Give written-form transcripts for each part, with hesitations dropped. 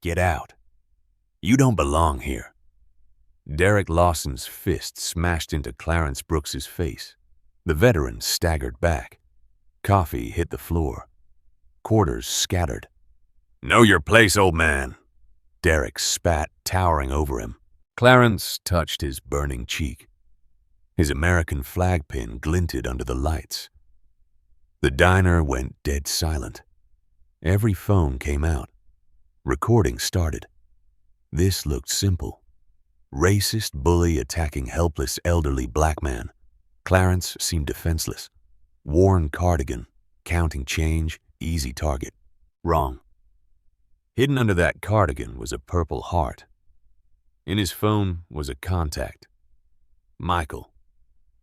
Get out. You don't belong here." Derek Lawson's fist smashed into Clarence Brooks's face. The veteran staggered back. Coffee hit the floor. Quarters scattered. "Know your place, old man," Derek spat, towering over him. Clarence touched his burning cheek. His American flag pin glinted under the lights. The diner went dead silent. Every phone came out. Recording started. This looked simple. Racist bully attacking helpless elderly black man. Clarence seemed defenseless. Worn cardigan, counting change, easy target. Wrong. Hidden under that cardigan was a purple heart. In his phone was a contact. Michael,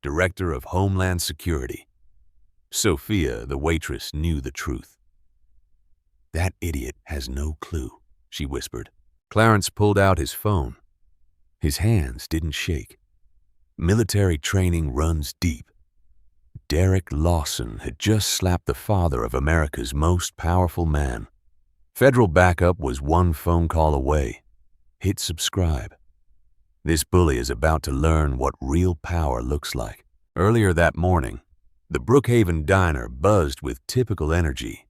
Director of Homeland Security. Sophia, the waitress, knew the truth. "That idiot has no clue," she whispered. Clarence pulled out his phone. His hands didn't shake. Military training runs deep. Derek Lawson had just slapped the father of America's most powerful man. Federal backup was one phone call away. Hit subscribe. This bully is about to learn what real power looks like. Earlier that morning, the Brookhaven Diner buzzed with typical energy.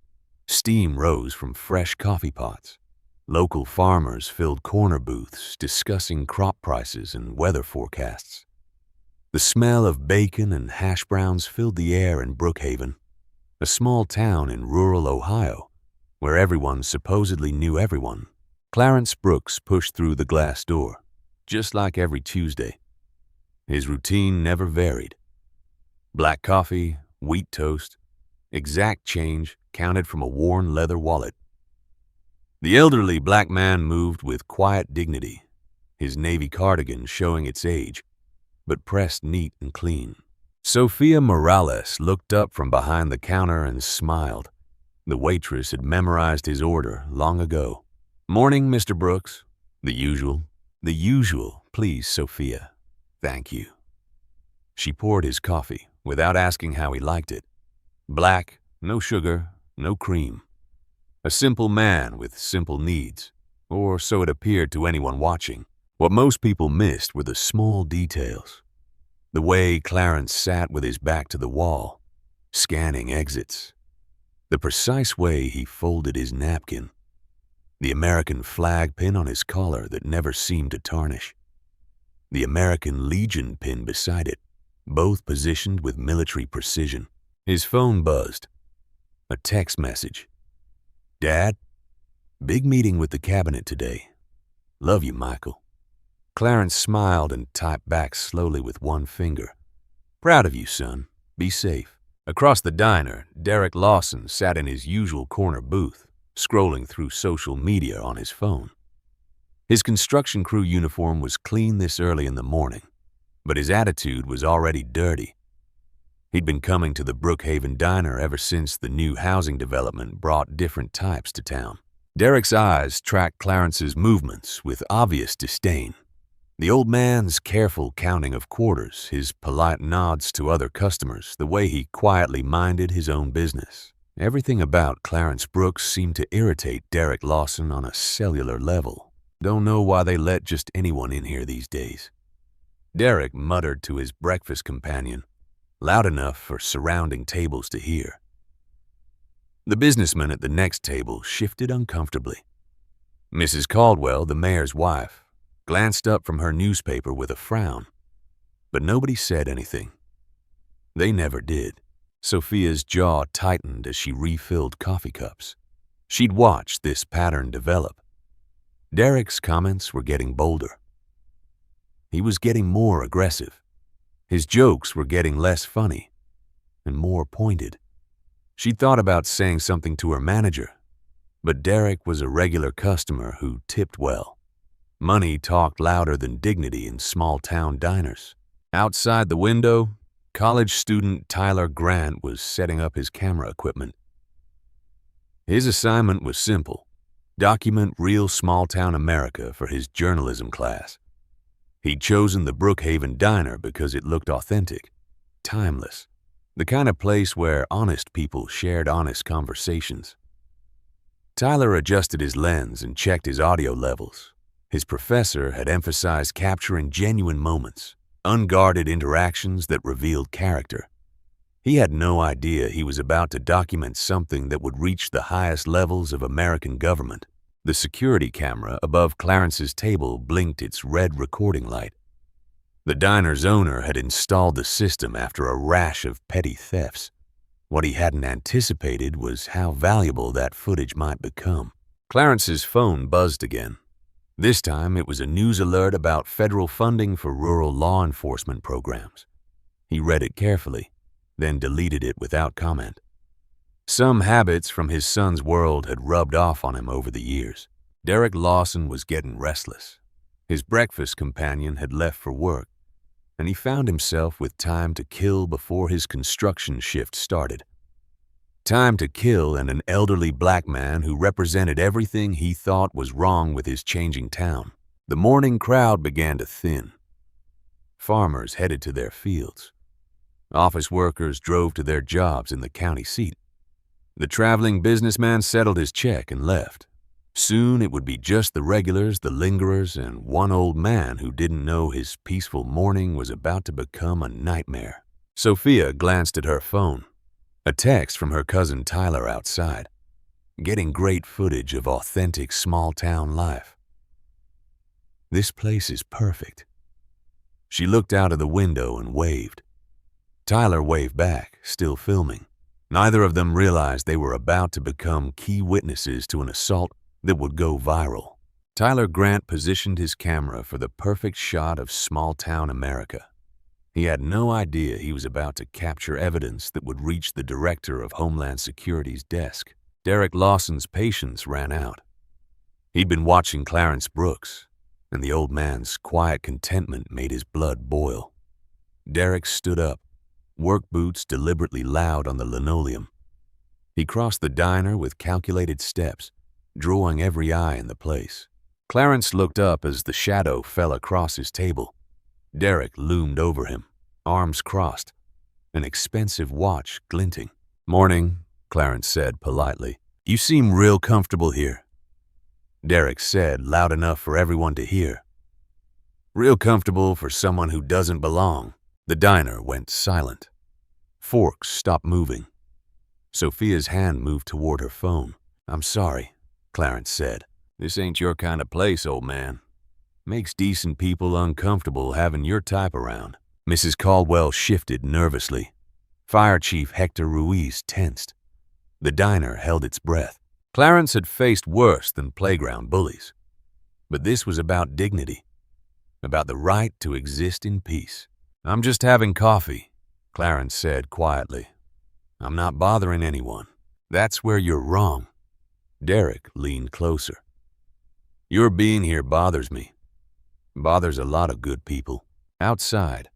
Steam rose from fresh coffee pots. Local farmers filled corner booths discussing crop prices and weather forecasts. The smell of bacon and hash browns filled the air in Brookhaven, a small town in rural Ohio, where everyone supposedly knew everyone. Clarence Brooks pushed through the glass door, just like every Tuesday. His routine never varied. Black coffee, wheat toast, exact change counted from a worn leather wallet. The elderly black man moved with quiet dignity, his navy cardigan showing its age, but pressed neat and clean. Sophia Morales looked up from behind the counter and smiled. The waitress had memorized his order long ago. "Morning, Mr. Brooks." "The usual." "The usual, please, Sophia." "Thank you." She poured his coffee without asking how he liked it. Black, no sugar, no cream. A simple man with simple needs, or so it appeared to anyone watching. What most people missed were the small details. The way Clarence sat with his back to the wall, scanning exits. The precise way he folded his napkin. The American flag pin on his collar that never seemed to tarnish. The American Legion pin beside it, both positioned with military precision. His phone buzzed. A text message. "Dad, big meeting with the cabinet today. Love you, Michael." Clarence smiled and typed back slowly with one finger. "Proud of you, son. Be safe." Across the diner, Derek Lawson sat in his usual corner booth, scrolling through social media on his phone. His construction crew uniform was clean this early in the morning, but his attitude was already dirty. He'd been coming to the Brookhaven Diner ever since the new housing development brought different types to town. Derek's eyes tracked Clarence's movements with obvious disdain. The old man's careful counting of quarters, his polite nods to other customers, the way he quietly minded his own business. Everything about Clarence Brooks seemed to irritate Derek Lawson on a cellular level. "Don't know why they let just anyone in here these days." Derek muttered to his breakfast companion, loud enough for surrounding tables to hear. The businessman at the next table shifted uncomfortably. Mrs. Caldwell, the mayor's wife, glanced up from her newspaper with a frown, but nobody said anything. They never did. Sophia's jaw tightened as she refilled coffee cups. She'd watched this pattern develop. Derek's comments were getting bolder. He was getting more aggressive. His jokes were getting less funny and more pointed. She thought about saying something to her manager, but Derek was a regular customer who tipped well. Money talked louder than dignity in small-town diners. Outside the window, college student Tyler Grant was setting up his camera equipment. His assignment was simple: document real small-town America for his journalism class. He'd chosen the Brookhaven Diner because it looked authentic, timeless, the kind of place where honest people shared honest conversations. Tyler adjusted his lens and checked his audio levels. His professor had emphasized capturing genuine moments, unguarded interactions that revealed character. He had no idea he was about to document something that would reach the highest levels of American government. The security camera above Clarence's table blinked its red recording light. The diner's owner had installed the system after a rash of petty thefts. What he hadn't anticipated was how valuable that footage might become. Clarence's phone buzzed again. This time it was a news alert about federal funding for rural law enforcement programs. He read it carefully, then deleted it without comment. Some habits from his son's world had rubbed off on him over the years. Derek Lawson was getting restless. His breakfast companion had left for work, and he found himself with time to kill before his construction shift started. Time to kill and an elderly black man who represented everything he thought was wrong with his changing town. The morning crowd began to thin. Farmers headed to their fields. Office workers drove to their jobs in the county seat. The traveling businessman settled his check and left. Soon it would be just the regulars, the lingerers, and one old man who didn't know his peaceful morning was about to become a nightmare. Sophia glanced at her phone. A text from her cousin Tyler outside, getting great footage of authentic small-town life. This place is perfect. She looked out of the window and waved. Tyler waved back, still filming. Neither of them realized they were about to become key witnesses to an assault that would go viral. Tyler Grant positioned his camera for the perfect shot of small-town America. He had no idea he was about to capture evidence that would reach the Director of Homeland Security's desk. Derek Lawson's patience ran out. He'd been watching Clarence Brooks, and the old man's quiet contentment made his blood boil. Derek stood up, work boots deliberately loud on the linoleum. He crossed the diner with calculated steps, drawing every eye in the place. Clarence looked up as the shadow fell across his table. Derek loomed over him, arms crossed, an expensive watch glinting. "Morning," Clarence said politely. "You seem real comfortable here." Derek said, loud enough for everyone to hear. "Real comfortable for someone who doesn't belong." The diner went silent. Forks stopped moving. Sophia's hand moved toward her phone. "I'm sorry," Clarence said. "This ain't your kind of place, old man. Makes decent people uncomfortable having your type around." Mrs. Caldwell shifted nervously. Fire Chief Hector Ruiz tensed. The diner held its breath. Clarence had faced worse than playground bullies. But this was about dignity, about the right to exist in peace. "I'm just having coffee," Clarence said quietly. "I'm not bothering anyone." "That's where you're wrong." Derek leaned closer. "Your being here bothers me. Bothers a lot of good people." Outside,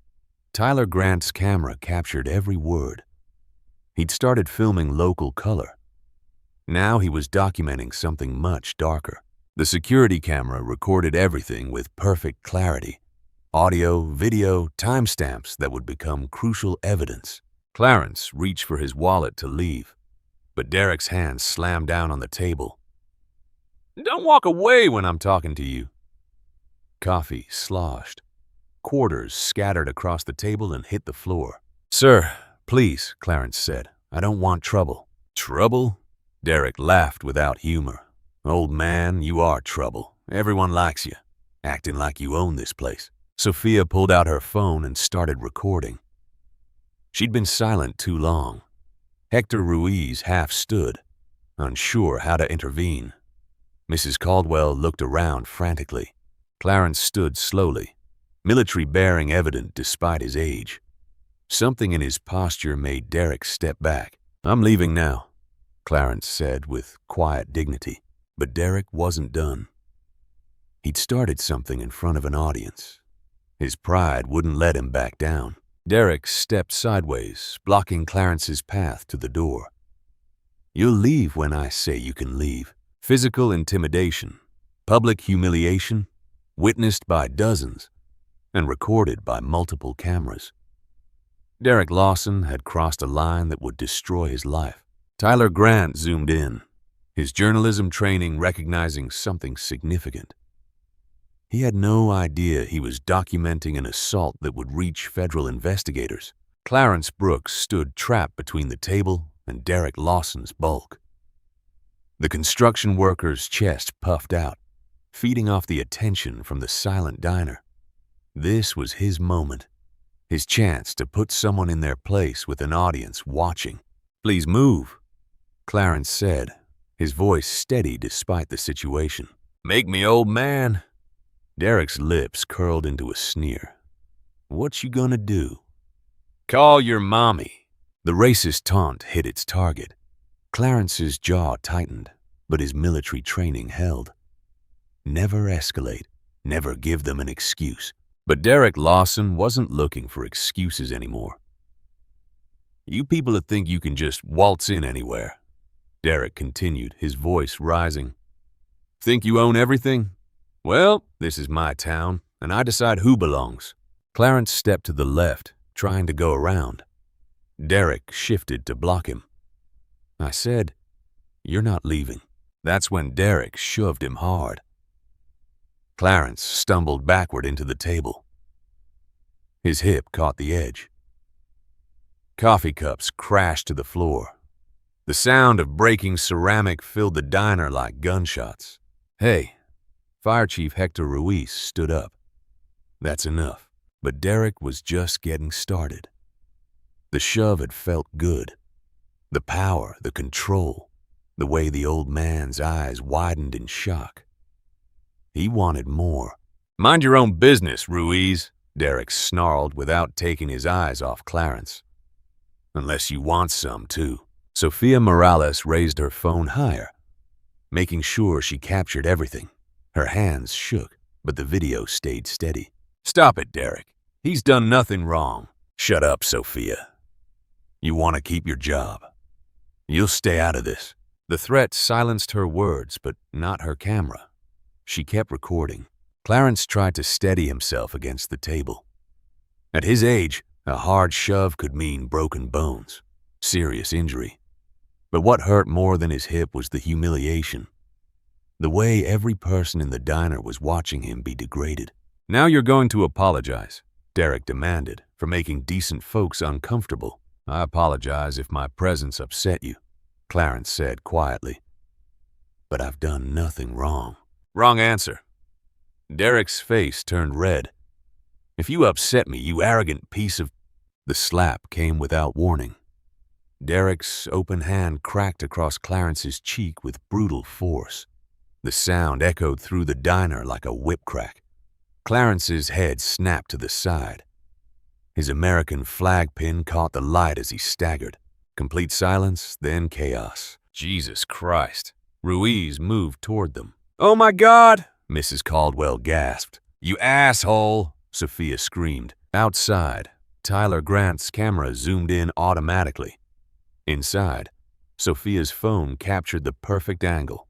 Tyler Grant's camera captured every word. He'd started filming local color. Now he was documenting something much darker. The security camera recorded everything with perfect clarity. Audio, video, timestamps that would become crucial evidence. Clarence reached for his wallet to leave, but Derek's hand slammed down on the table. "Don't walk away when I'm talking to you." Coffee sloshed. Quarters scattered across the table and hit the floor. "Sir, please," Clarence said. "I don't want trouble." "Trouble?" Derek laughed without humor. "Old man, you are trouble. Everyone likes you. Acting like you own this place." Sophia pulled out her phone and started recording. She'd been silent too long. Hector Ruiz half stood, unsure how to intervene. Mrs. Caldwell looked around frantically. Clarence stood slowly, military bearing evident despite his age. Something in his posture made Derek step back. "I'm leaving now," Clarence said with quiet dignity. But Derek wasn't done. He'd started something in front of an audience. His pride wouldn't let him back down. Derek stepped sideways, blocking Clarence's path to the door. "You'll leave when I say you can leave. Physical intimidation, public humiliation, witnessed by dozens, and recorded by multiple cameras." Derek Lawson had crossed a line that would destroy his life. Tyler Grant zoomed in. his journalism training recognizing something significant. He had no idea he was documenting an assault that would reach federal investigators. Clarence Brooks stood trapped between the table and Derek Lawson's bulk. The construction worker's chest puffed out, feeding off the attention from the silent diner. This was his moment, his chance to put someone in their place with an audience watching. "Please move," Clarence said, his voice steady despite the situation. "Make me old man." Derek's lips curled into a sneer. "What you gonna do?" "Call your mommy." The racist taunt hit its target. Clarence's jaw tightened, but his military training held. Never escalate, never give them an excuse. But Derek Lawson wasn't looking for excuses anymore. "You people that think you can just waltz in anywhere," Derek continued, his voice rising. "Think you own everything? Well, this is my town, and I decide who belongs." Clarence stepped to the left, trying to go around. Derek shifted to block him. "I said, you're not leaving." That's when Derek shoved him hard. Clarence stumbled backward into the table. His hip caught the edge. Coffee cups crashed to the floor. The sound of breaking ceramic filled the diner like gunshots. "Hey," Fire Chief Hector Ruiz stood up. "That's enough." But Derek was just getting started. The shove had felt good. The power, the control, the way the old man's eyes widened in shock. He wanted more. "Mind your own business, Ruiz," Derek snarled without taking his eyes off Clarence. "Unless you want some, too." Sofia Morales raised her phone higher, making sure she captured everything. Her hands shook, but the video stayed steady. "Stop it, Derek. He's done nothing wrong." "Shut up, Sofia. You want to keep your job. You'll stay out of this." The threat silenced her words, but not her camera. She kept recording. Clarence tried to steady himself against the table. At his age, a hard shove could mean broken bones, serious injury. But what hurt more than his hip was the humiliation. The way every person in the diner was watching him be degraded. "Now you're going to apologize," Derek demanded, "for making decent folks uncomfortable." "I apologize if my presence upset you," Clarence said quietly. "But I've done nothing wrong." "Wrong answer." Derek's face turned red. "If you upset me, you arrogant piece of—" The slap came without warning. Derek's open hand cracked across Clarence's cheek with brutal force. The sound echoed through the diner like a whip crack. Clarence's head snapped to the side. His American flag pin caught the light as he staggered. Complete silence, then chaos. "Jesus Christ." Ruiz moved toward them. "Oh my God!" Mrs. Caldwell gasped. "You asshole!" Sophia screamed. Outside, Tyler Grant's camera zoomed in automatically. Inside, Sophia's phone captured the perfect angle.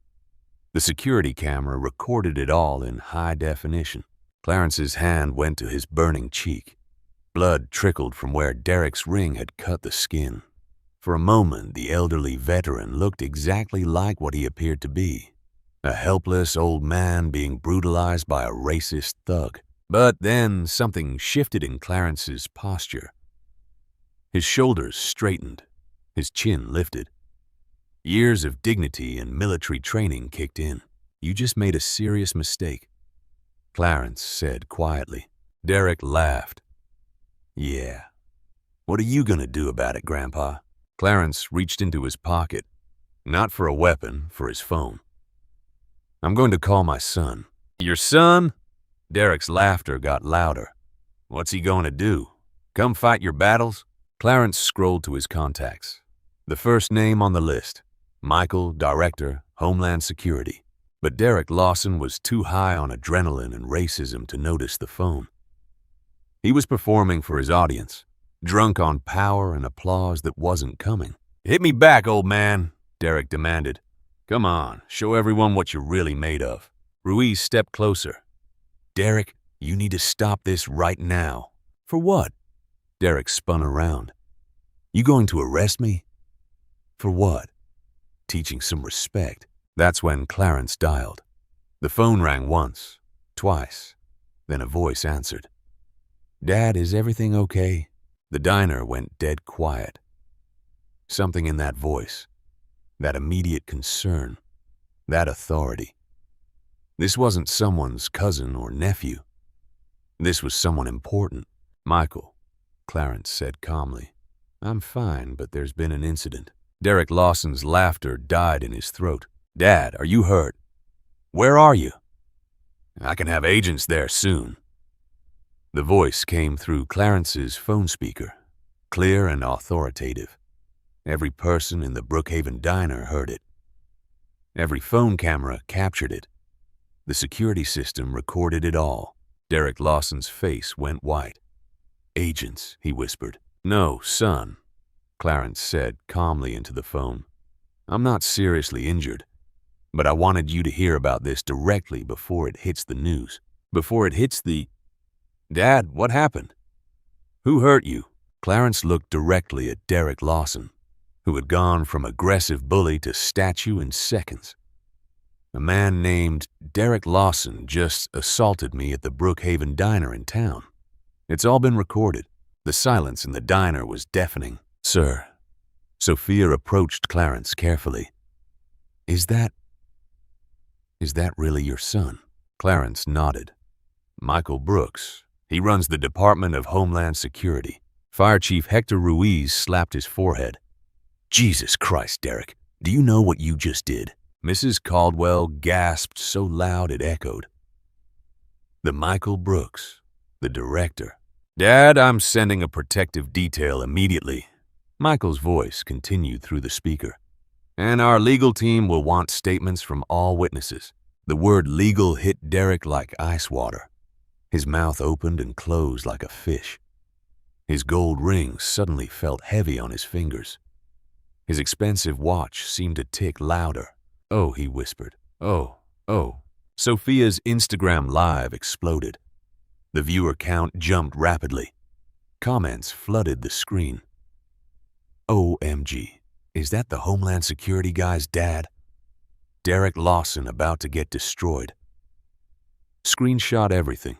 The security camera recorded it all in high definition. Clarence's hand went to his burning cheek. Blood trickled from where Derek's ring had cut the skin. For a moment, the elderly veteran looked exactly like what he appeared to be. A helpless old man being brutalized by a racist thug. But then something shifted in Clarence's posture. His shoulders straightened, his chin lifted. Years of dignity and military training kicked in. "You just made a serious mistake," Clarence said quietly. Derek laughed. "Yeah. What are you gonna do about it, Grandpa?" Clarence reached into his pocket, not for a weapon, for his phone. "I'm going to call my son." "Your son?" Derek's laughter got louder. "What's he going to do? Come fight your battles?" Clarence scrolled to his contacts. The first name on the list, Michael, Director, Homeland Security. But Derek Lawson was too high on adrenaline and racism to notice the phone. He was performing for his audience, drunk on power and applause that wasn't coming. "Hit me back, old man," Derek demanded. "Come on, show everyone what you're really made of." Ruiz stepped closer. "Derek, you need to stop this right now." "For what?" Derek spun around. "You going to arrest me?" "For what?" "Teaching some respect." That's when Clarence dialed. The phone rang once, twice, then a voice answered. "Dad, is everything okay?" The diner went dead quiet. Something in that voice, that immediate concern, that authority. This wasn't someone's cousin or nephew. This was someone important. "Michael," Clarence said calmly. "I'm fine, but there's been an incident." Derek Lawson's laughter died in his throat. "Dad, are you hurt? Where are you? I can have agents there soon." The voice came through Clarence's phone speaker, clear and authoritative. Every person in the Brookhaven Diner heard it. Every phone camera captured it. The security system recorded it all. Derek Lawson's face went white. "Agents," he whispered. "No, son," Clarence said calmly into the phone. "I'm not seriously injured, but I wanted you to hear about this directly before it hits the news. Before it hits the... Dad, what happened? Who hurt you?" Clarence looked directly at Derek Lawson, who had gone from aggressive bully to statue in seconds. "A man named Derek Lawson just assaulted me at the Brookhaven Diner in town. It's all been recorded." The silence in the diner was deafening. "Sir," Sophia approached Clarence carefully. Is that really your son?" Clarence nodded. "Michael Brooks. He runs the Department of Homeland Security." Fire Chief Hector Ruiz slapped his forehead. "Jesus Christ, Derek, do you know what you just did?" Mrs. Caldwell gasped so loud it echoed. "The Michael Brooks, the director." "Dad, I'm sending a protective detail immediately." Michael's voice continued through the speaker. "And our legal team will want statements from all witnesses." The word legal hit Derek like ice water. His mouth opened and closed like a fish. His gold ring suddenly felt heavy on his fingers. His expensive watch seemed to tick louder. "Oh," he whispered. Oh. Sophia's Instagram Live exploded. The viewer count jumped rapidly. Comments flooded the screen. "OMG, is that the Homeland Security guy's dad? Derek Lawson about to get destroyed. Screenshot everything.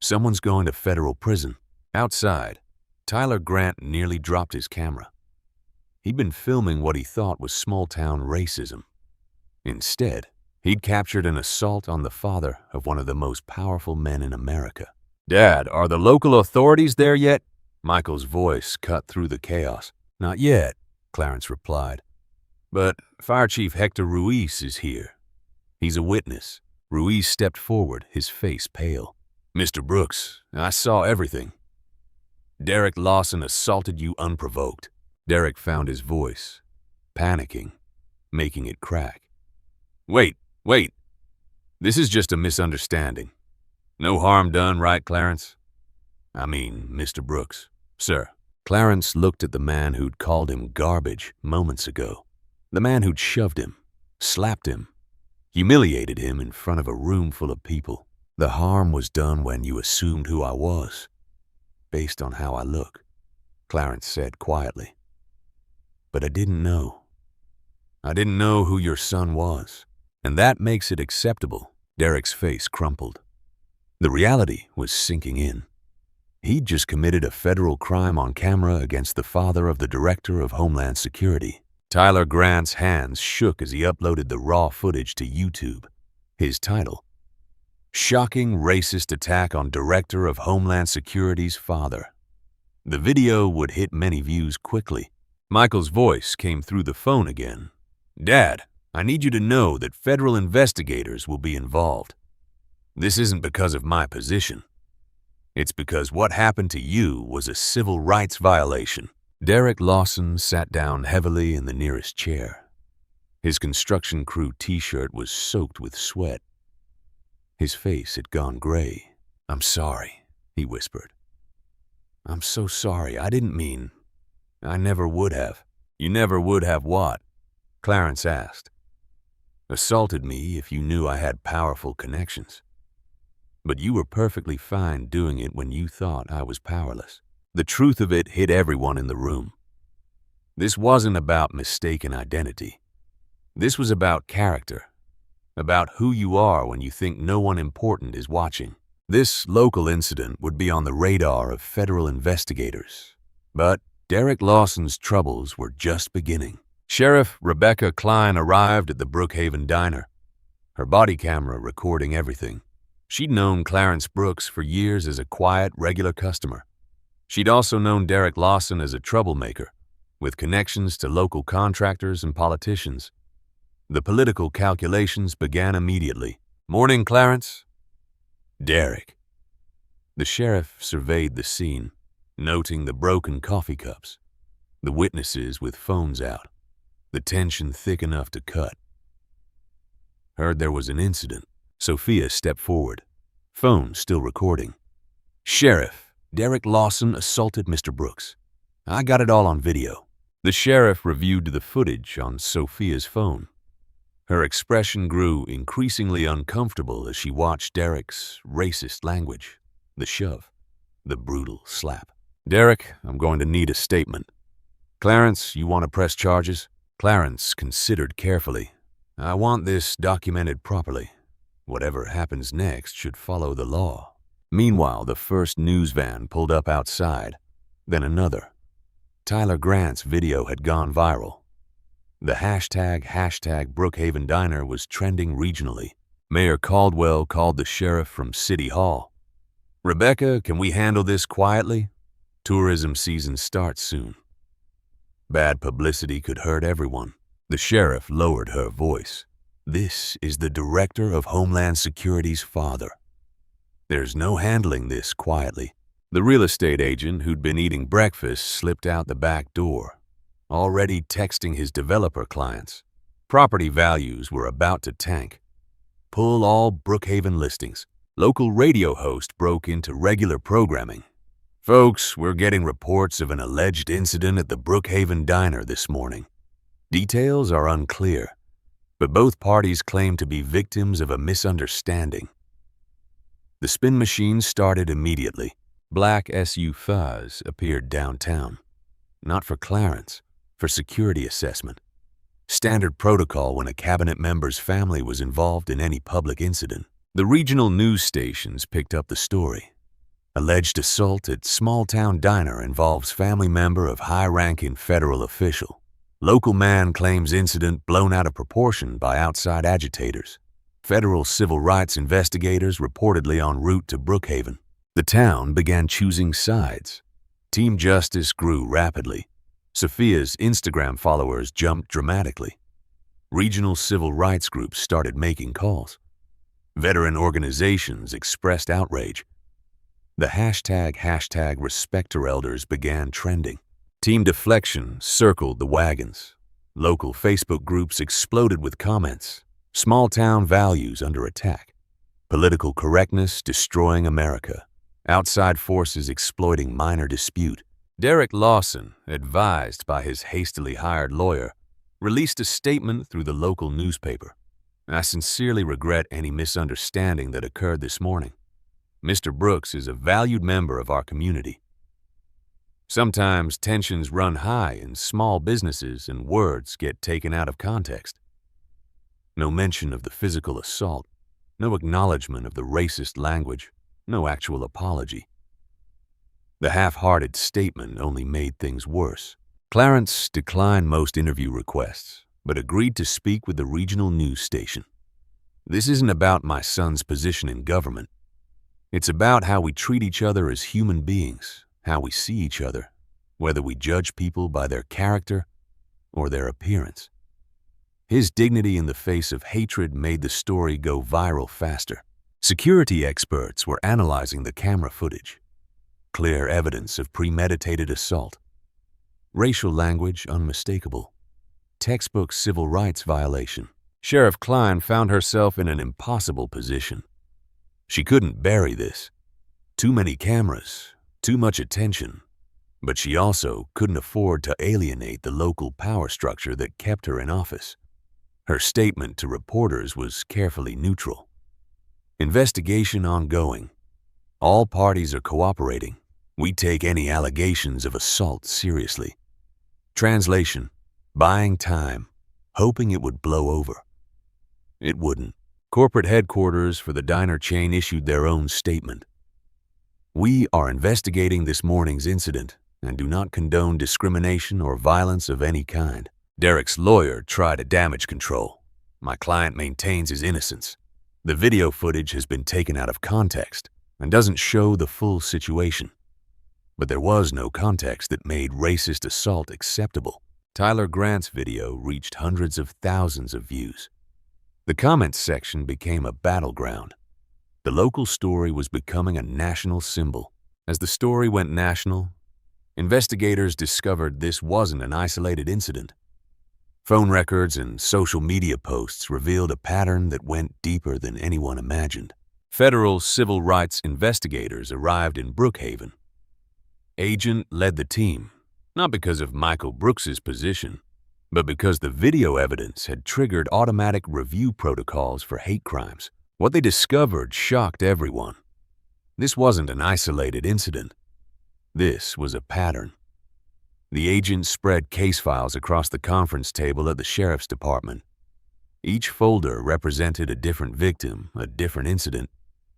Someone's going to federal prison." Outside, Tyler Grant nearly dropped his camera. He'd been filming what he thought was small-town racism. Instead, he'd captured an assault on the father of one of the most powerful men in America. "Dad, are the local authorities there yet?" Michael's voice cut through the chaos. "Not yet," Clarence replied. "But Fire Chief Hector Ruiz is here. He's a witness." Ruiz stepped forward, his face pale. "Mr. Brooks, I saw everything. Derek Lawson assaulted you unprovoked." Derek found his voice, panicking, making it crack. Wait. This is just a misunderstanding. No harm done, right, Clarence? I mean, Mr. Brooks, sir." Clarence looked at the man who'd called him garbage moments ago. The man who'd shoved him, slapped him, humiliated him in front of a room full of people. "The harm was done when you assumed who I was, based on how I look," Clarence said quietly. "But I didn't know. I didn't know who your son was. And that makes it acceptable." Derek's face crumpled. The reality was sinking in. He'd just committed a federal crime on camera against the father of the Director of Homeland Security. Tyler Grant's hands shook as he uploaded the raw footage to YouTube. His title: "Shocking Racist Attack on Director of Homeland Security's Father." The video would hit many views quickly. Michael's voice came through the phone again. "Dad, I need you to know that federal investigators will be involved. This isn't because of my position. It's because what happened to you was a civil rights violation." Derek Lawson sat down heavily in the nearest chair. His construction crew t-shirt was soaked with sweat. His face had gone gray. "I'm sorry," he whispered. "I'm so sorry. I didn't mean. I never would have." "You never would have what?" Clarence asked. "Assaulted me if you knew I had powerful connections. But you were perfectly fine doing it when you thought I was powerless." The truth of it hit everyone in the room. This wasn't about mistaken identity. This was about character, about who you are when you think no one important is watching. This local incident would be on the radar of federal investigators, but Derek Lawson's troubles were just beginning. Sheriff Rebecca Klein arrived at the Brookhaven Diner, her body camera recording everything. She'd known Clarence Brooks for years as a quiet, regular customer. She'd also known Derek Lawson as a troublemaker, with connections to local contractors and politicians. The political calculations began immediately. "Morning, Clarence." "Derek." The sheriff surveyed the scene, noting the broken coffee cups, the witnesses with phones out, the tension thick enough to cut. "Heard there was an incident." Sophia stepped forward, phone still recording. "Sheriff, Derek Lawson assaulted Mr. Brooks. I got it all on video." The sheriff reviewed the footage on Sophia's phone. Her expression grew increasingly uncomfortable as she watched Derek's racist language, the shove, the brutal slap. "Derek, I'm going to need a statement." "Clarence, you want to press charges?" Clarence considered carefully. "I want this documented properly. Whatever happens next should follow the law." Meanwhile, the first news van pulled up outside, then another. Tyler Grant's video had gone viral. The hashtag Brookhaven Diner was trending regionally. Mayor Caldwell called the sheriff from City Hall. "Rebecca, can we handle this quietly? Tourism season starts soon." Bad publicity could hurt everyone. The sheriff lowered her voice. "This is the Director of Homeland Security's father. There's no handling this quietly." The real estate agent who'd been eating breakfast slipped out the back door, already texting his developer clients. Property values were about to tank. Pull all Brookhaven listings. Local radio host broke into regular programming. "Folks, we're getting reports of an alleged incident at the Brookhaven Diner this morning. Details are unclear, but both parties claim to be victims of a misunderstanding." The spin machine started immediately. Black SUVs appeared downtown. Not for Clarence, for security assessment. Standard protocol when a cabinet member's family was involved in any public incident. The regional news stations picked up the story. Alleged assault at small-town diner involves family member of high-ranking federal official. Local man claims incident blown out of proportion by outside agitators. Federal civil rights investigators reportedly en route to Brookhaven. The town began choosing sides. Team Justice grew rapidly. Sophia's Instagram followers jumped dramatically. Regional civil rights groups started making calls. Veteran organizations expressed outrage. The hashtag Respect Our Elders began trending. Team Deflection circled the wagons. Local Facebook groups exploded with comments. Small-town values under attack. Political correctness destroying America. Outside forces exploiting minor dispute. Derek Lawson, advised by his hastily hired lawyer, released a statement through the local newspaper. "I sincerely regret any misunderstanding that occurred this morning. Mr. Brooks is a valued member of our community. Sometimes tensions run high in small businesses and words get taken out of context. No mention of the physical assault, no acknowledgement of the racist language, no actual apology." The half-hearted statement only made things worse. Clarence declined most interview requests, but agreed to speak with the regional news station. "This isn't about my son's position in government. It's about how we treat each other as human beings, how we see each other, whether we judge people by their character or their appearance." His dignity in the face of hatred made the story go viral faster. Security experts were analyzing the camera footage. Clear evidence of premeditated assault. Racial language unmistakable. Textbook civil rights violation. Sheriff Klein found herself in an impossible position. She couldn't bury this. Too many cameras, too much attention. But she also couldn't afford to alienate the local power structure that kept her in office. Her statement to reporters was carefully neutral. "Investigation ongoing. All parties are cooperating. We take any allegations of assault seriously." Translation: buying time. hoping it would blow over. It wouldn't. Corporate headquarters for the diner chain issued their own statement. "We are investigating this morning's incident and do not condone discrimination or violence of any kind. Derek's lawyer tried a damage control. My client maintains his innocence. The video footage has been taken out of context and doesn't show the full situation. But there was no context that made racist assault acceptable." Tyler Grant's video reached hundreds of thousands of views. The comments section became a battleground. The local story was becoming a national symbol. As the story went national, investigators discovered this wasn't an isolated incident. Phone records and social media posts revealed a pattern that went deeper than anyone imagined. Federal civil rights investigators arrived in Brookhaven. Agent led the team, not because of Michael Brooks's position, but because the video evidence had triggered automatic review protocols for hate crimes. What they discovered shocked everyone. This wasn't an isolated incident. This was a pattern. The agent spread case files across the conference table at the sheriff's department. Each folder represented a different victim, a different incident,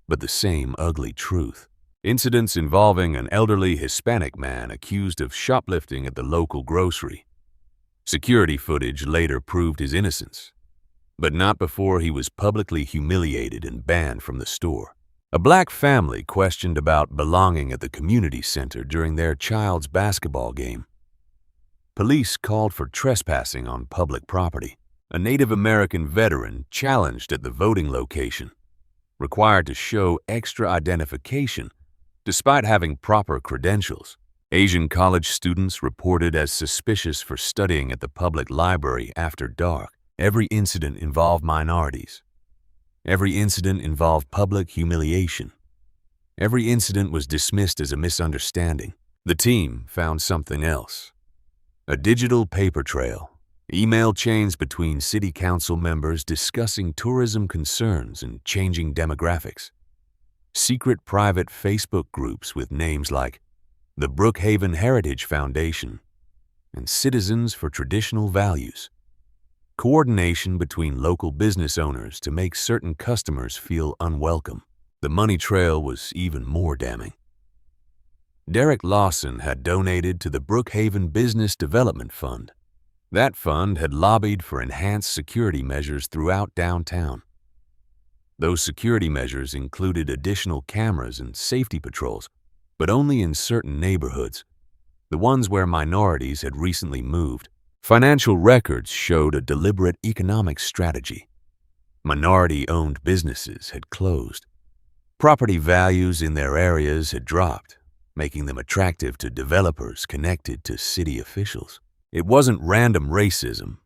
but the same ugly truth. Incidents involving an elderly Hispanic man accused of shoplifting at the local grocery. Security footage later proved his innocence, but not before he was publicly humiliated and banned from the store. A black family questioned about belonging at the community center during their child's basketball game. Police called for trespassing on public property. A Native American veteran challenged at the voting location, required to show extra identification despite having proper credentials. Asian college students reported as suspicious for studying at the public library after dark. Every incident involved minorities. Every incident involved public humiliation. Every incident was dismissed as a misunderstanding. The team found something else. A digital paper trail. Email chains between city council members discussing tourism concerns and changing demographics. Secret private Facebook groups with names like the Brookhaven Heritage Foundation and Citizens for Traditional Values. Coordination between local business owners to make certain customers feel unwelcome. The money trail was even more damning. Derek Lawson had donated to the Brookhaven Business Development Fund. That fund had lobbied for enhanced security measures throughout downtown. Those security measures included additional cameras and safety patrols, but only in certain neighborhoods, the ones where minorities had recently moved. Financial records showed a deliberate economic strategy. Minority-owned businesses had closed. Property values in their areas had dropped, making them attractive to developers connected to city officials. It wasn't random racism.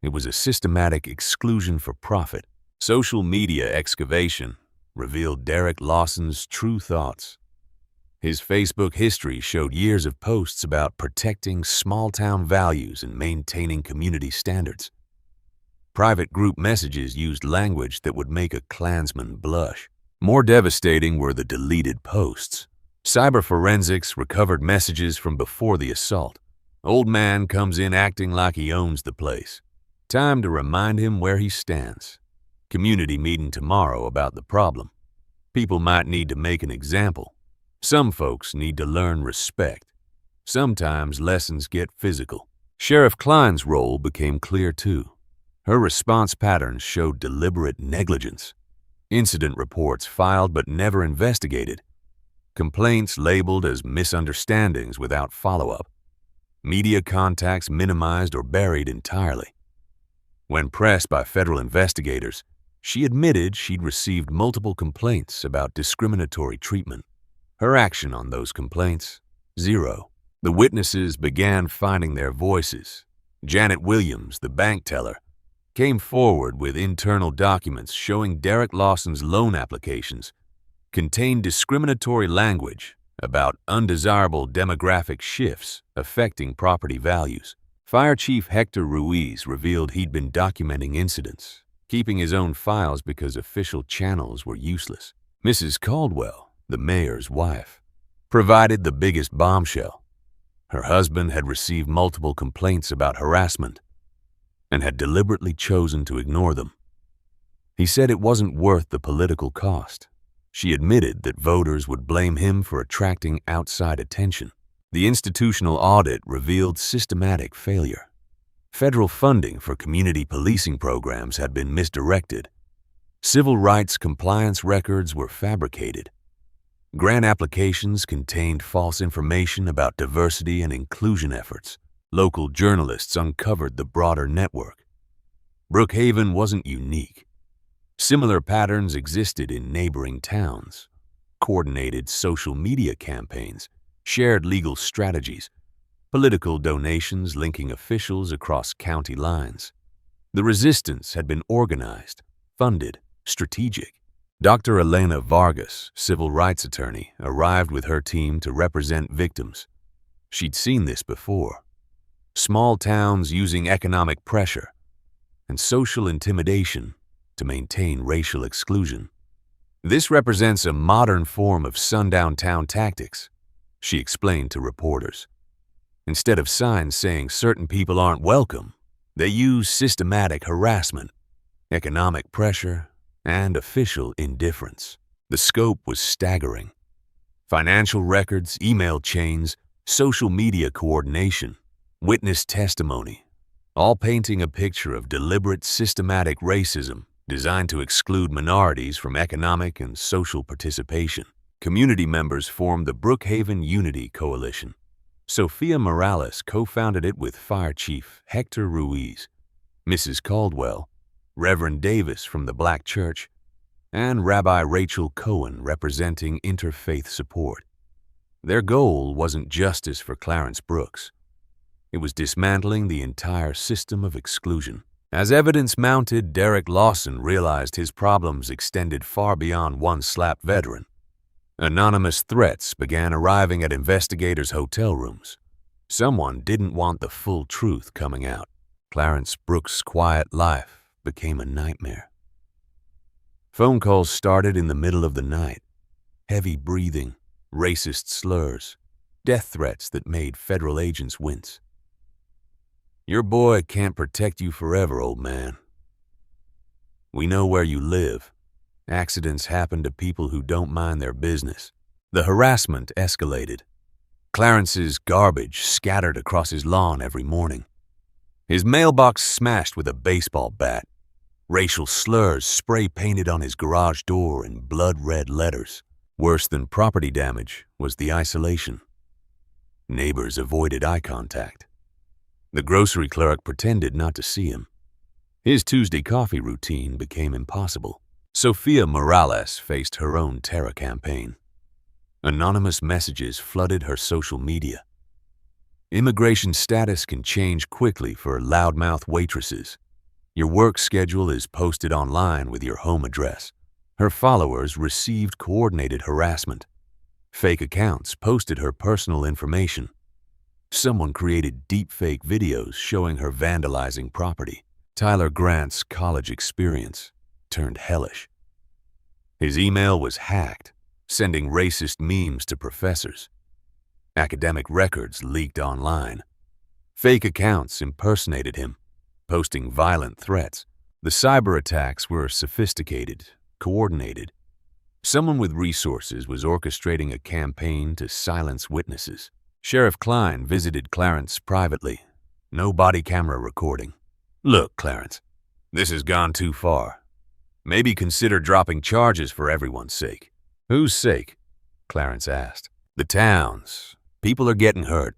It was a systematic exclusion for profit. Social media excavation revealed Derek Lawson's true thoughts. His Facebook history showed years of posts about protecting small-town values and maintaining community standards. Private group messages used language that would make a Klansman blush. More devastating were the deleted posts. Cyber forensics recovered messages from before the assault. Old man comes in acting like he owns the place. Time to remind him where he stands. Community meeting tomorrow about the problem. People might need to make an example. Some folks need to learn respect. Sometimes lessons get physical. Sheriff Klein's role became clear too. Her response patterns showed deliberate negligence. Incident reports filed but never investigated. Complaints labeled as misunderstandings without follow-up. Media contacts minimized or buried entirely. When pressed by federal investigators, she admitted she'd received multiple complaints about discriminatory treatment. Her action on those complaints, zero. The witnesses began finding their voices. Janet Williams, the bank teller, came forward with internal documents showing Derek Lawson's loan applications contained discriminatory language about undesirable demographic shifts affecting property values. Fire Chief Hector Ruiz revealed he'd been documenting incidents, keeping his own files because official channels were useless. Mrs. Caldwell, the mayor's wife, provided the biggest bombshell. Her husband had received multiple complaints about harassment. and had deliberately chosen to ignore them. He said it wasn't worth the political cost. She admitted that voters would blame him for attracting outside attention. The institutional audit revealed systematic failure. Federal funding for community policing programs had been misdirected. Civil rights compliance records were fabricated. Grant applications contained false information about diversity and inclusion efforts. Local journalists uncovered the broader network. Brookhaven wasn't unique. Similar patterns existed in neighboring towns. Coordinated social media campaigns, shared legal strategies, political donations linking officials across county lines. The resistance had been organized, funded, strategic. Dr. Elena Vargas, civil rights attorney, arrived with her team to represent victims. She'd seen this before. Small towns using economic pressure and social intimidation to maintain racial exclusion. This represents a modern form of sundown town tactics, she explained to reporters. Instead of signs saying certain people aren't welcome, they use systematic harassment, economic pressure, and official indifference. The scope was staggering. Financial records, email chains, social media coordination, witness testimony, all painting a picture of deliberate, systematic racism designed to exclude minorities from economic and social participation. Community members formed the Brookhaven Unity Coalition. Sophia Morales co-founded it with Fire Chief Hector Ruiz, Mrs. Caldwell, Reverend Davis from the Black Church, and Rabbi Rachel Cohen representing interfaith support. Their goal wasn't justice for Clarence Brooks. It was dismantling the entire system of exclusion. As evidence mounted, Derek Lawson realized his problems extended far beyond one slapped veteran. Anonymous threats began arriving at investigators' hotel rooms. Someone didn't want the full truth coming out. Clarence Brooks' quiet life became a nightmare. Phone calls started in the middle of the night. Heavy breathing, racist slurs, death threats that made federal agents wince. Your boy can't protect you forever, old man. We know where you live. Accidents happen to people who don't mind their business. The harassment escalated. Clarence's garbage scattered across his lawn every morning. His mailbox smashed with a baseball bat. Racial slurs spray-painted on his garage door in blood-red letters. Worse than property damage was the isolation. Neighbors avoided eye contact. The grocery clerk pretended not to see him. His Tuesday coffee routine became impossible. Sophia Morales faced her own terror campaign. Anonymous messages flooded her social media. Immigration status can change quickly for loudmouth waitresses. Your work schedule is posted online with your home address. Her followers received coordinated harassment. Fake accounts posted her personal information. Someone created deepfake videos showing her vandalizing property. Tyler Grant's college experience turned hellish. His email was hacked, sending racist memes to professors. Academic records leaked online. Fake accounts impersonated him, posting violent threats. The cyber attacks were sophisticated, coordinated. Someone with resources was orchestrating a campaign to silence witnesses. Sheriff Klein visited Clarence privately. No body camera recording. Look, Clarence, this has gone too far. Maybe consider dropping charges for everyone's sake. Whose sake? Clarence asked. The town's. People are getting hurt.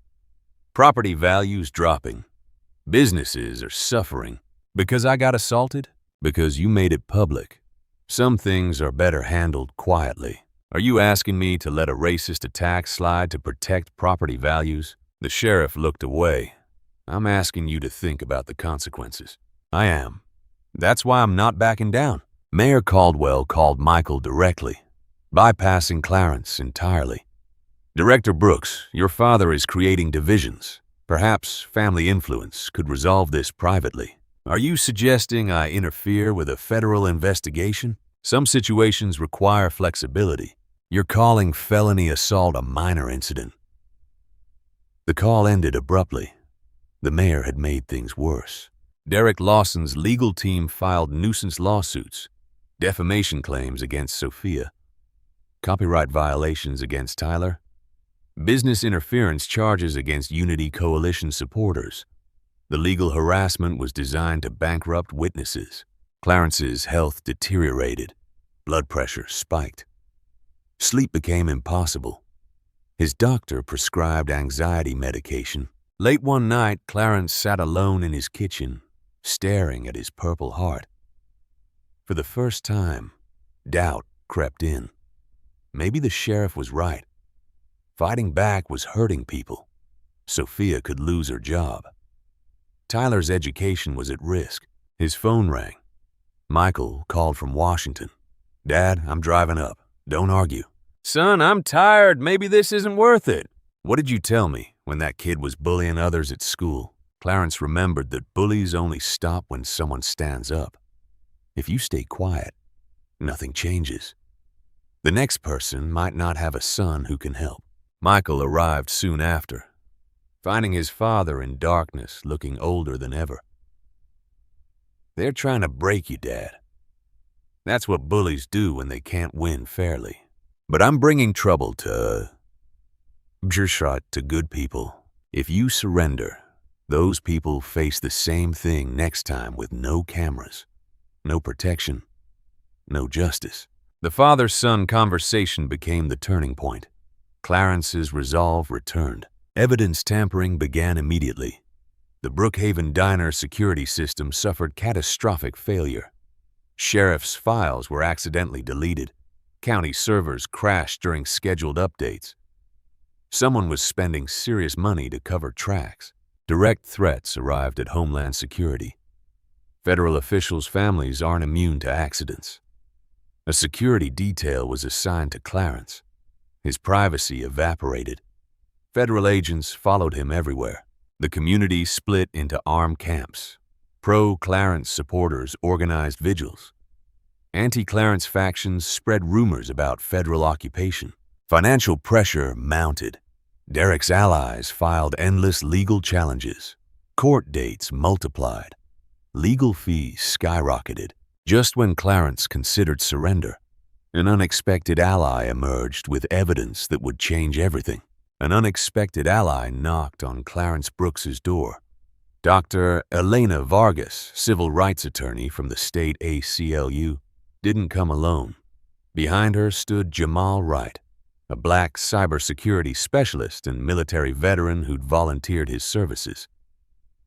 Property values dropping. Businesses are suffering. Because I got assaulted? Because you made it public. Some things are better handled quietly. Are you asking me to let a racist attack slide to protect property values? The sheriff looked away. I'm asking you to think about the consequences. I am. That's why I'm not backing down. Mayor Caldwell called Michael directly, bypassing Clarence entirely. Director Brooks, your father is creating divisions. Perhaps family influence could resolve this privately. Are you suggesting I interfere with a federal investigation? Some situations require flexibility. You're calling felony assault a minor incident. The call ended abruptly. The mayor had made things worse. Derek Lawson's legal team filed nuisance lawsuits, defamation claims against Sophia, copyright violations against Tyler, business interference charges against Unity Coalition supporters. The legal harassment was designed to bankrupt witnesses. Clarence's health deteriorated. Blood pressure spiked. Sleep became impossible. His doctor prescribed anxiety medication. Late one night, Clarence sat alone in his kitchen, staring at his Purple Heart. For the first time, doubt crept in. Maybe the sheriff was right. Fighting back was hurting people. Sophia could lose her job. Tyler's education was at risk. His phone rang. Michael called from Washington. "Dad, I'm driving up. Don't argue." "Son, I'm tired. Maybe this isn't worth it." "What did you tell me when that kid was bullying others at school?" Clarence remembered that bullies only stop when someone stands up. If you stay quiet, nothing changes. The next person might not have a son who can help. Michael arrived soon after, finding his father in darkness, looking older than ever. "They're trying to break you, Dad. That's what bullies do when they can't win fairly. But I'm bringing trouble to good people. If you surrender, those people face the same thing next time with no cameras, no protection, no justice." The father-son conversation became the turning point. Clarence's resolve returned. Evidence tampering began immediately. The Brookhaven Diner security system suffered catastrophic failure. Sheriff's files were accidentally deleted. County servers crashed during scheduled updates. Someone was spending serious money to cover tracks. Direct threats arrived at Homeland Security. Federal officials' families aren't immune to accidents. A security detail was assigned to Clarence. His privacy evaporated. Federal agents followed him everywhere. The community split into armed camps. Pro-Clarence supporters organized vigils. Anti-Clarence factions spread rumors about federal occupation. Financial pressure mounted. Derek's allies filed endless legal challenges. Court dates multiplied. Legal fees skyrocketed. Just when Clarence considered surrender, an unexpected ally emerged with evidence that would change everything. An unexpected ally knocked on Clarence Brooks's door. Dr. Elena Vargas, civil rights attorney from the state ACLU, didn't come alone. Behind her stood Jamal Wright, a black cybersecurity specialist and military veteran who'd volunteered his services.